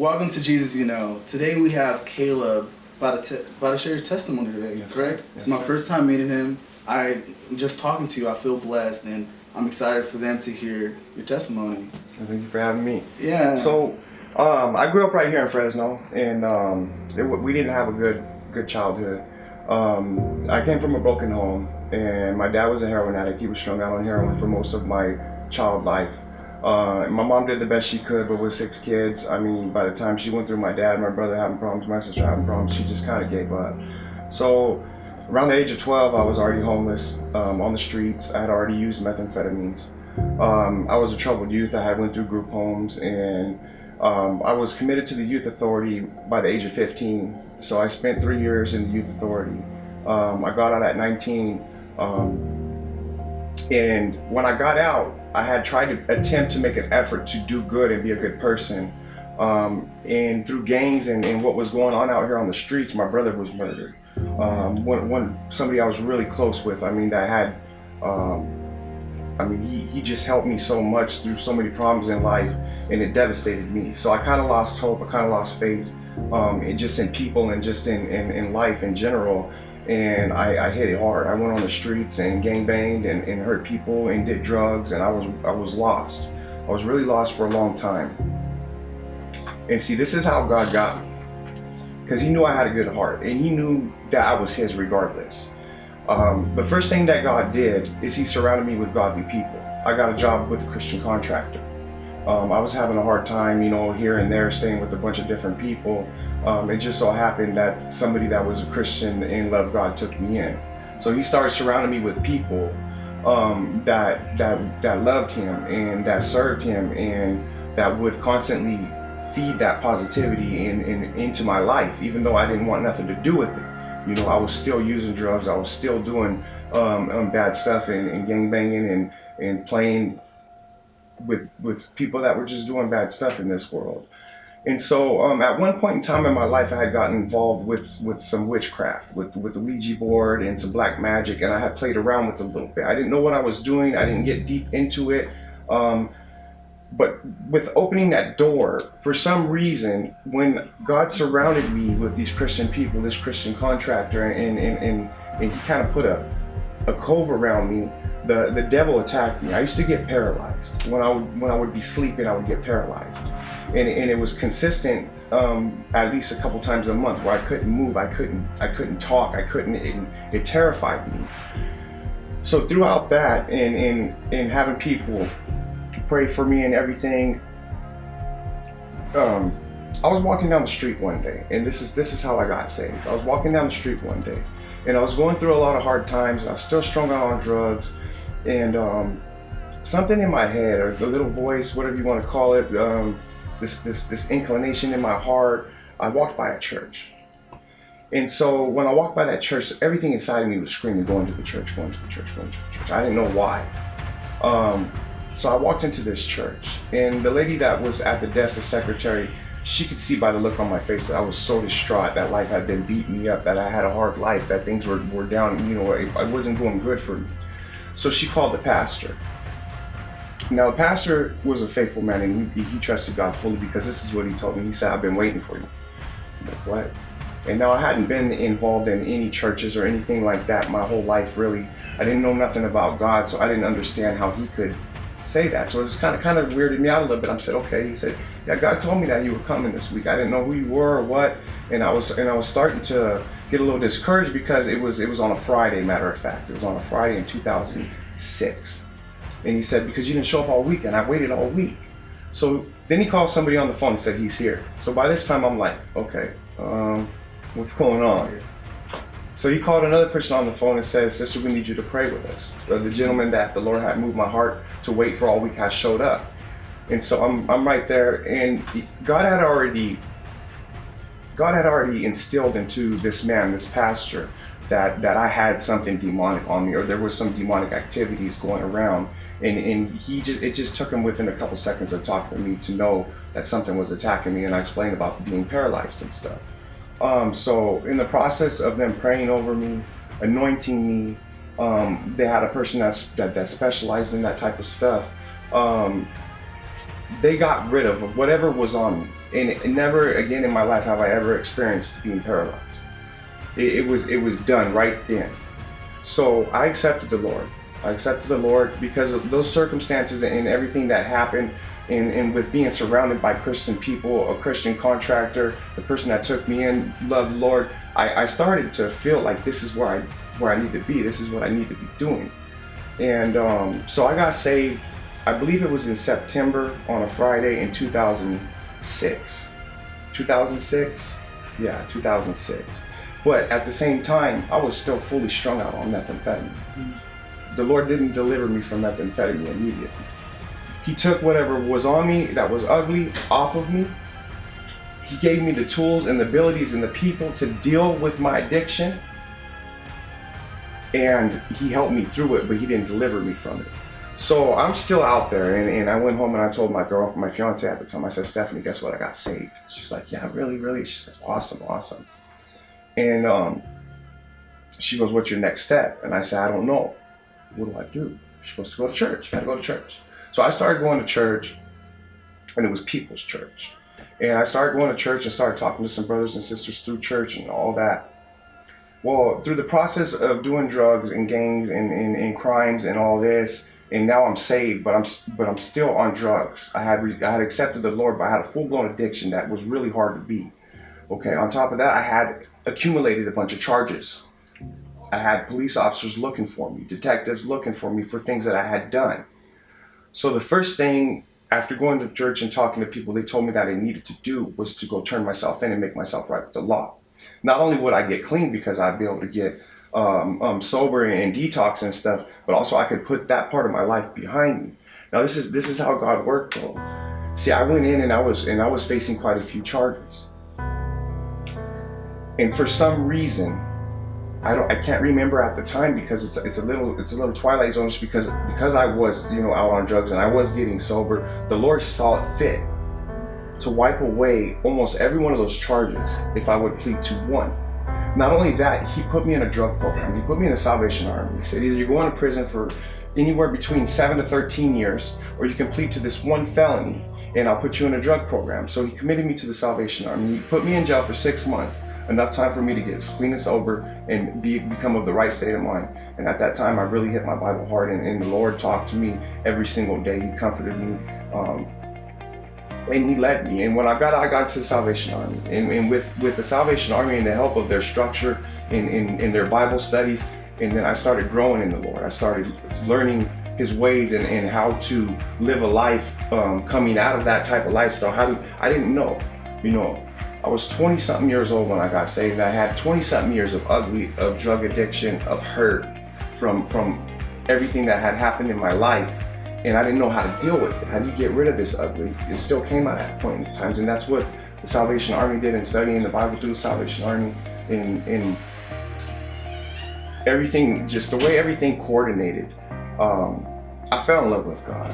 Welcome to Jesus You Know. Today we have Caylup about to share your testimony today, Yes, correct? yes, It's my first time meeting him. I'm just talking to you. I feel blessed, and I'm excited for them to hear your testimony. Thank you for having me. Yeah. So, I grew up right here in Fresno, and we didn't have a good childhood. I came from a broken home, and my dad was a heroin addict. He was strung out on heroin for most of my child life. My mom did the best she could, but with 6 kids, I mean, by the time she went through my dad, my brother having problems, my sister having problems, she just kind of gave up. So around the age of 12, I was already homeless, on the streets. I had already used methamphetamines. I was a troubled youth. I had went through group homes, and I was committed to the youth authority by the age of 15. So I spent 3 years in the youth authority. I got out at 19. And when I got out, I had tried to attempt to make an effort to do good and be a good person. And through gangs and what was going on out here on the streets, my brother was murdered. Somebody I was really close with, I mean, that had, he just helped me so much through so many problems in life, and it devastated me. So I kind of lost hope, I kind of lost faith, just in people and just in life in general. And I hit it hard. I went on the streets and gangbanged and hurt people and did drugs, and I was lost. I was really lost for a long time. And see, this is how God got me, because He knew I had a good heart, and He knew that I was His regardless. The first thing that God did is He surrounded me with godly people. I got a job with a Christian contractor. I was having a hard time, here and there, staying with a bunch of different people. It just so happened that somebody that was a Christian and loved God took me in. So He started surrounding me with people that loved Him and that served Him and that would constantly feed that positivity into my life, even though I didn't want nothing to do with it. I was still using drugs. I was still doing bad stuff and gangbanging and playing with people that were just doing bad stuff in this world. And so at one point in time in my life, I had gotten involved with some witchcraft, with the Ouija board and some black magic, and I had played around with it a little bit. I didn't know what I was doing. I didn't get deep into it. But with opening that door, for some reason, when God surrounded me with these Christian people, this Christian contractor, and He kind of put a cove around me, the devil attacked me. I used to get paralyzed. When I would be sleeping, I would get paralyzed. And it was consistent at least a couple times a month where I couldn't move, I couldn't talk, it terrified me. So throughout that and having people pray for me and everything, I was walking down the street one day, and this is how I got saved. I was walking down the street one day, and I was going through a lot of hard times. I was still strung out on drugs, and something in my head, or the little voice, whatever you want to call it, this inclination in my heart, I walked by a church. And so when I walked by that church, everything inside of me was screaming, going to the church, going to the church, going to the church. I didn't know why. So I walked into this church, and the lady that was at the desk, the secretary, she could see by the look on my face that I was so distraught, that life had been beating me up, that I had a hard life, that things were down, I wasn't going good for me. So she called the pastor. Now the pastor was a faithful man, and he trusted God fully, because this is what he told me. He said, "I've been waiting for you." I'm like, what? And now I hadn't been involved in any churches or anything like that my whole life, really. I didn't know nothing about God, so I didn't understand how He could say that. So it was kind of weirded me out a little bit. I said, okay. He said, yeah, God told me that you were coming this week. I didn't know who you were or what, and I was starting to get a little discouraged, because it was on a Friday. Matter of fact, it was on a Friday in 2006. And he said, because you didn't show up all week, and I waited all week. So then he called somebody on the phone and said he's here. So by this time I'm like, okay, what's going on? So he called another person on the phone and said, "Sister, we need you to pray with us." The gentleman that the Lord had moved my heart to wait for all week has showed up. And so I'm right there, and God had already instilled into this man, this pastor, that I had something demonic on me, or there was some demonic activities going around. And it just took him within a couple seconds of talking to me to know that something was attacking me, and I explained about being paralyzed and stuff. So in the process of them praying over me, anointing me, they had a person that specialized in that type of stuff. they got rid of whatever was on me. And never again in my life have I ever experienced being paralyzed. It was done right then. So I accepted the Lord. I accepted the Lord because of those circumstances and everything that happened, and with being surrounded by Christian people, a Christian contractor, the person that took me in, loved the Lord. I started to feel like this is where I need to be. This is what I need to be doing. And so I got saved. I believe it was in September on a Friday in 2006. 2006? Yeah, 2006. But at the same time, I was still fully strung out on methamphetamine. The Lord didn't deliver me from methamphetamine immediately. He took whatever was on me that was ugly off of me. He gave me the tools and the abilities and the people to deal with my addiction. And he helped me through it, but he didn't deliver me from it. So I'm still out there, and I went home and I told my girlfriend, my fiance at the time, I said, Stephanie, guess what? I got saved. She's like, yeah, really, really? She said, awesome, awesome. And she goes, what's your next step? And I said, I don't know. What do I do? She goes, to go to church. Gotta go to church. So I started going to church, and it was people's church. And I started going to church and started talking to some brothers and sisters through church and all that. Well, through the process of doing drugs and gangs and crimes and all this, and now I'm saved, but I'm still on drugs. I had accepted the Lord, but I had a full-blown addiction that was really hard to beat. Okay, on top of that, I had accumulated a bunch of charges. I had police officers looking for me, detectives looking for me for things that I had done. So the first thing, after going to church and talking to people, they told me that I needed to do was to go turn myself in and make myself right with the law. Not only would I get clean because I'd be able to get sober and detox and stuff, but also I could put that part of my life behind me. Now this is how God worked though. See, I went in and I was facing quite a few charges. And for some reason, I can't remember at the time because it's a little twilight zone, just because I was out on drugs and I was getting sober. The Lord saw it fit to wipe away almost every one of those charges if I would plead to one. Not only that, he put me in a drug program. He put me in a Salvation Army. He said, either you're going to prison for anywhere between 7 to 13 years, or you can plead to this one felony, and I'll put you in a drug program. So he committed me to the Salvation Army. He put me in jail for 6 months, enough time for me to get clean and sober and become of the right state of mind. And at that time, I really hit my Bible hard, and the Lord talked to me every single day. He comforted me. And he led me. And when I got to the Salvation Army. And with the Salvation Army and the help of their structure in their Bible studies, and then I started growing in the Lord. I started learning his ways and how to live a life coming out of that type of lifestyle. I didn't know. I was 20-something years old when I got saved, and I had 20-something years of drug addiction, of hurt from everything that had happened in my life. And I didn't know how to deal with it. How do you get rid of this ugly? It still came out at point in times, and that's what the Salvation Army did, and studying the Bible through the Salvation Army, and everything, just the way everything coordinated. I fell in love with God.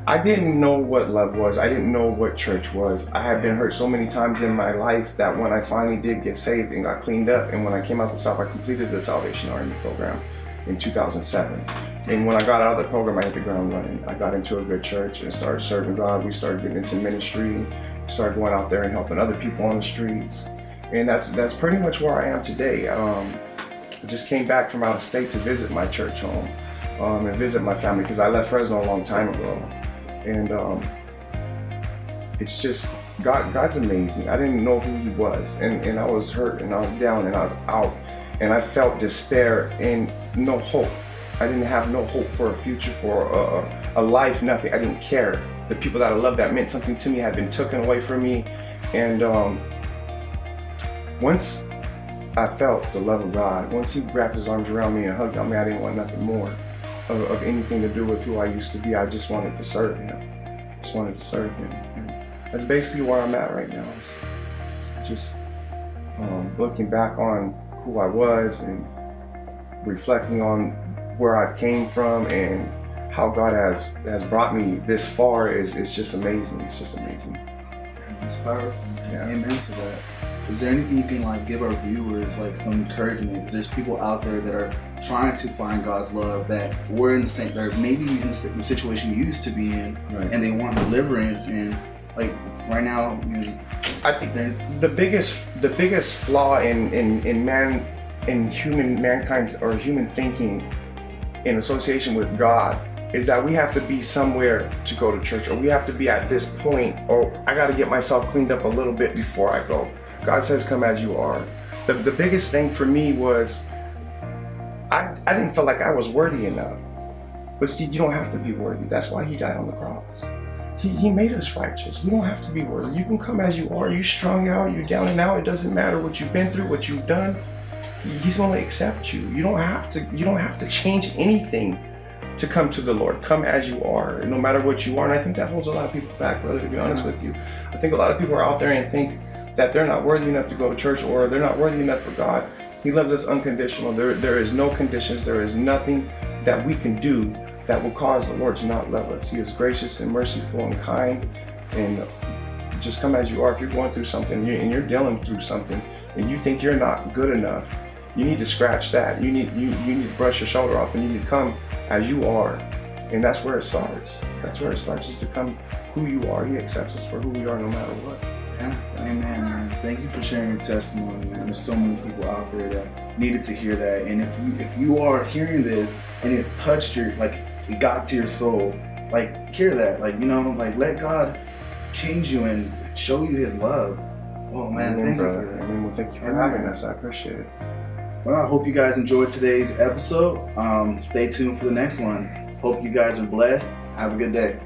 I didn't know what love was. I didn't know what church was. I had been hurt so many times in my life that when I finally did get saved and got cleaned up, and when I came out the South, I completed the Salvation Army program in 2007. And when I got out of the program, I hit the ground running. I got into a good church and started serving God. We started getting into ministry, started going out there and helping other people on the streets. And that's pretty much where I am today. I just came back from out of state to visit my church home and visit my family, because I left Fresno a long time ago. And it's just, God's amazing. I didn't know who he was, and I was hurt, and I was down, and I was out, and I felt despair and no hope. I didn't have no hope for a future, for a life, nothing. I didn't care. The people that I loved, that meant something to me, had been taken away from me. And once I felt the love of God, once he wrapped his arms around me and hugged on me, I didn't want nothing more of anything to do with who I used to be. I just wanted to serve him. Just wanted to serve him. And that's basically where I'm at right now. Just looking back on who I was and reflecting on where I've came from and how God has brought me this far is just amazing. It's just amazing. That's powerful. Yeah. Amen to that. is there anything you can like give our viewers, like some encouragement? Because there's people out there that are trying to find God's love, that were in the same, they're maybe in the situation you used to be in, Right. and they want deliverance. And like right now, I think the biggest flaw in mankind's or human thinking in association with God is that we have to be somewhere to go to church, or we have to be at this point, or I got to get myself cleaned up a little bit before I go. God says, come as you are. The biggest thing for me was I didn't feel like I was worthy enough. But see, you don't have to be worthy. That's why he died on the cross. He made us righteous. We don't have to be worthy. You can come as you are. You're strung out, you're down and out. It doesn't matter what you've been through, what you've done. He's going to accept you. You don't have to change anything to come to the Lord. Come as you are, no matter what you are. And I think that holds a lot of people back, brother, to be honest with you. I think a lot of people are out there and think that they're not worthy enough to go to church, or they're not worthy enough for God. He loves us unconditional. There is no conditions. There is nothing that we can do that will cause the Lord to not love us. He is gracious and merciful and kind, and just come as you are. If you're going through something and you're dealing through something and you think you're not good enough, you need to scratch that. You need to brush your shoulder off, and you need to come as you are. And that's where it starts. That's where it starts, is to come who you are. He accepts us for who we are no matter what. Yeah, amen, man. Thank you for sharing your testimony, man. There's so many people out there that needed to hear that. And if you are hearing this and it touched your, like, it got to your soul, like, hear that. Like, like, let God change you and show you his love. Oh, man, Amen, thank brother. you for that. Amen. Well, thank you for having us. I appreciate it. Well, I hope you guys enjoyed today's episode. Stay tuned for the next one. Hope you guys are blessed. Have a good day.